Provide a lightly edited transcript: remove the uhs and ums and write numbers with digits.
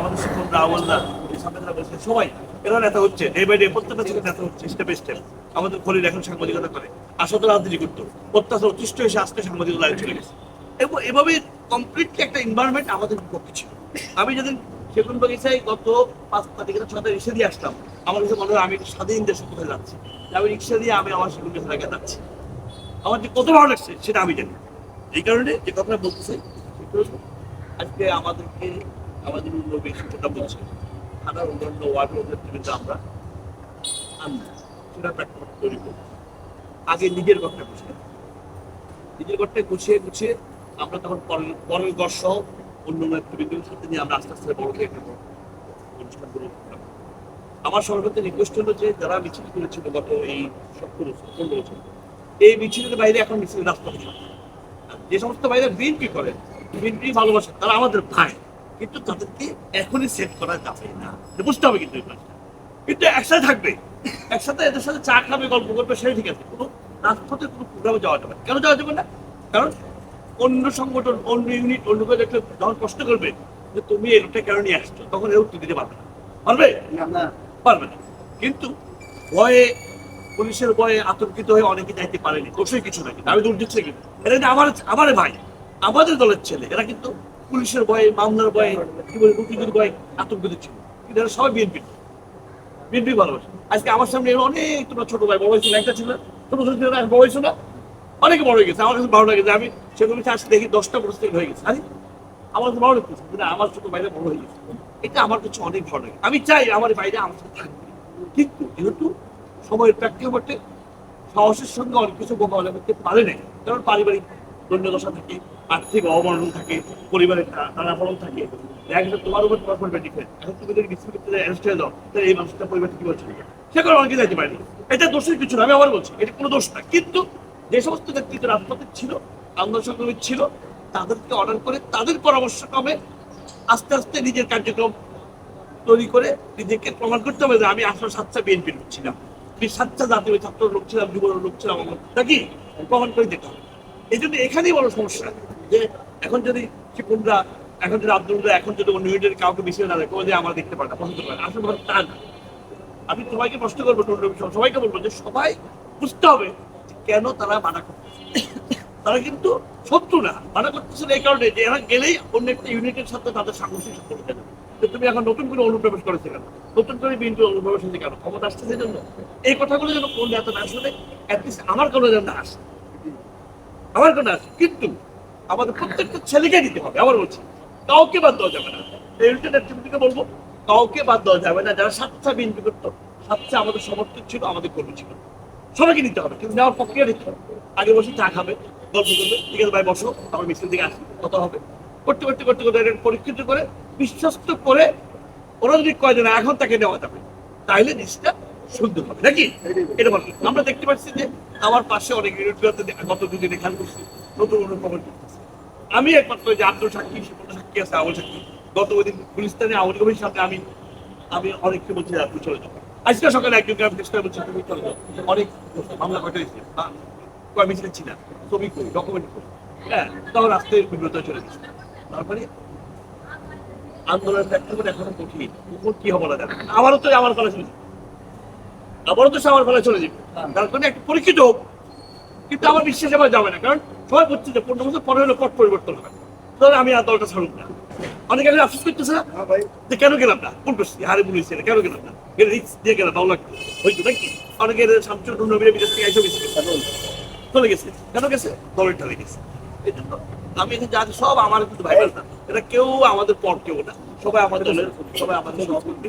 আমাদের শিক্ষকরা আওয়ালরা সবাই এরা নেতা হচ্ছে, ডে বাই ডে প্রত্যেকটা ছেলে নেতা হচ্ছে স্টেপ বাই স্টেপ। আমাদের খলিল এখন সাংবাদিকতা করে, আসলে রাজনীতি করতো, অত্যাচার অতিষ্ঠ এসে আজকে সাংবাদিকতা লাইন চলে গেছে। এবং এভাবে কমপ্লিটলি একটা এনভায়রনমেন্ট আমাদের বিপক্ষে ছিল। আমি যেদিন সেগুন বাগিচায় গত 5 তারিখে 6 তারিখ রিক্সা দিয়ে আসলাম, আমার কাছে মনে হয় আমি স্বাধীন দেশে কোথায় যাচ্ছি। আমি রিক্সা দিয়ে আমি আমার সেগুন বাগিচা এলাকায় যাচ্ছি, আমার যে কত ভালো লাগছে সেটা আমি জানি। এই কারণে যে কথাটা বলতে চাই, আজকে আমাদেরকে আমাদের নবী সেটা বলছে, থানার অন্যান্য ওয়ার্ডের নেতৃত্বে আমরা সেটা প্র্যাকটিস তৈরি করব। আগে নিজের ঘরটা গুছিয়ে, নিজের ঘরটা গুছিয়ে গুছিয়ে আমরা তখন পরের ঘর সহ অন্য নেতৃবৃন্দের সাথে নিয়ে আমরা আস্তে আস্তে বড় হয়ে অনুষ্ঠানগুলো করতাম। আমার সর্বত্র রিকোয়েস্ট হলো যে যারা মিছিল করেছিল গত এই 17 বছর 15 বছর, এই মিছিলের বাইরে এখন মিছিল রাজপথে থাকে। যে সমস্ত বাইরে বিএনপি করে, বিএনপি ভালোবাসে, তারা আমাদের ভাই, কিন্তু তাদেরকে এখনই সেট করা যাবে না, বুঝতে হবে। কিন্তু কিন্তু একসাথে থাকবে, একসাথে এদের সাথে চা খাবে, গল্প করবে, সেটা ঠিক আছে। কোনো রাজপথে কোনো প্রোগ্রামে যাওয়া যাবে না। কেন যাওয়া যাবে না? কারণ অন্য সংগঠন, অন্য ইউনিট, অন্য কেউ দেখলে যখন কষ্ট করবে যে তুমি এই লোকটা কেন নিয়ে আসছো, তখন এর উত্তর দিতে পারবে না। পারবে না, পারবে না। কিন্তু ভয়ে, পুলিশের ভয়ে আতঙ্কিত হয়ে অনেকে যাইতে পারেনি, দোষই কিছু না। কিন্তু আমি দূর দিচ্ছি কিন্তু এরা কিন্তু আমার ভাই, আমাদের দলের ছেলে, এরা কিন্তু পুলিশের ভয়ে, মামলার ভয়ে, কি বলে রুটিনের ভয়ে আতঙ্কিত ছিল। কিন্তু এরা সবাই বিএনপি, বিএনপি ভালোবাসে। আজকে আমার সামনে অনেক তোমার ছোট ভাই, বড় হয়েছিল, একটা ছিল ছোট ছোট ছিল, বড় হয়েছিল না, অনেকে বড় হয়ে গেছে। আমার কাছে ভালো লাগে যে আমি সেগুলো আসলে দেখি 10টা প্রস্তুত হয়ে গেছে। আরে আমার কাছে ভালো লাগতেছে, আমার ছোট ভাইরা বড় হয়ে গেছে, এটা আমার কাছে অনেক ভালো লাগে। আমি চাই আমার বাইরে আমার সাথে থাকবে, কিন্তু যেহেতু সময়ের প্রেক্ষাপটে সাহসের সঙ্গে অনেক কিছু মোকাবেলা করতে পারে নাই। কারণ পারিবারিক দৈন্যদশা থাকে, আর্থিক অবমানন থাকে, পরিবারের টানাপোড়েন থাকে। দেখা তোমার উপর তোমার পরিবার ডিফেন্ড, এখন তুমি যদি ডিসপ্লে করতে অ্যারেস্ট হয়ে যাও, তাহলে এই মানুষটা পরিবারটা কি বলছে, সে করে অনেকে যাইতে পারেনি। এটা দোষের কিছু না, আমি আবার বলছি এটা কোনো দোষ না। কিন্তু যে সমস্ত নেতৃত্ব রাজপথে ছিল, আন্দোলন সংগ্রামী ছিল, তাদেরকে অর্ডার করে তাদের পরামর্শ ক্রমে আস্তে আস্তে নিজের কার্যক্রম তৈরি করে নিজেকে প্রমাণ করতে হবে যে আমি আসলে সাচ্চা বিএনপির লোক ছিলাম, আমি সাচ্চা জাতীয় ছাত্র লোক ছিলাম, যুবর লোক ছিলাম, আমার নাকি প্রমাণ করে দিতে হবে। এই জন্য এখানেই বড় সমস্যা যে এখন যদি শিক্ষকরা, এখন যদি আব্দুল্লাহ, এখন যদি অন্য ইউনিটের কাউকে মিশিয়ে না দেখো যে আমার দেখতে পারে না, পছন্দ করে না, আসলে তা না। আমি সবাইকে প্রশ্ন করবো, সবাইকে বলবো যে সবাই বুঝতে হবে কেন তারা মানা করতেছে। তারা কিন্তু শত্রু না, মানা করতেছে এই কারণে যে এরা গেলেই অন্য একটা ইউনিটের সাথে তাদের সাংঘর্ষিক সম্পর্ক যাবে। তুমি এখন নতুন করে অনুপ্রবেশ করেছে কেন, নতুন করে বিএনপি অনুপ্রবেশ হয়েছে কেন, ক্ষমতা আসছে সেই জন্য। এই কথাগুলো যেন কোন নেতা না আসলে অ্যাটলিস্ট আমার কোনো যেন না আসে, আমার কোনো আসে। কিন্তু আমাদের প্রত্যেকটা ছেলেকে দিতে হবে, আবার বলছি কাউকে বাদ দেওয়া যাবে না। ইউনিটের নেতৃত্বকে বলবো কাউকে বাদ দেওয়া যাবে না। যারা সাতটা বিএনপি করতো, সাতটা আমাদের সমর্থক ছিল, আমাদের কর্মী ছিল, সবাইকে নিতে হবে। কিন্তু নেওয়ার প্রক্রিয়া নিতে হবে। আগে বসে চা খাবে, গল্প করবে, ঠিক আছে ভাই বসো, আমার মিছিল দিকে আসি, কথা হবে, করতে করতে করতে করতে পরীক্ষিত করে বিশ্বস্ত করে ওরা যদি কয় যে না এখন তাকে নেওয়া যাবে, তাইলে জিনিসটা সুন্দর হবে নাকি। এটা বল আমরা দেখতে পাচ্ছি যে আমার পাশে অনেক ইউনিটগুলোতে গত দুদিনে খেয়াল করছি নতুন অনুপ্রবেশ করতেছে। আমি একমাত্র যে আব্দুল সাক্ষী, সাক্ষী আছে, আবুল সাক্ষী, গত ওই দিন গুলিস্তানে আওয়ামী লীগের সাথে আমি অনেককে বলছি আপনি চলে যাবো। আজকে সকালে একজনকে আমি চেষ্টা করছি তুমি চলে যাও, অনেক মামলা কয়টা হয়েছে, আমি ছিলাম না, ছবি করি, ডকুমেন্ট করি, হ্যাঁ, তখন রাস্তায় বিব্রত চলে গেছে। তারপরে আন্দোলনের প্রেক্ষাপট এখনো কঠিন, কখন কি হবে না জানে। আমারও তো আমার ফলে চলে যাবে, আমারও তো আমার ফলে চলে যাবে, তার কারণে একটা পরীক্ষিত হোক। কিন্তু আমার বিশ্বাস আবার যাবে না, কারণ সবাই বলছে যে 15 বছর পরে হলে পট পরিবর্তন হবে, তাহলে আমি আর দলটা ছাড়ুন না। অনেকে আফসোস করতেছে না যে কেন গেলাম না, কোন করছি হারে বলেছি কেন গেলাম না, রিক্স দিয়ে গেলাম, ভালো লাগতো হয়তো নাকি। অনেকে শামসুর নবীর বিদেশ থেকে এসে চলে গেছে, কেন গেছে, দলের ঢালে গেছে। এই জন্য আমি এখানে জানি সব আমার কিন্তু ভাই না, এটা কেউ আমাদের পর কেউ না, সবাই আমাদের দলের, সবাই আমাদের সহকর্মী।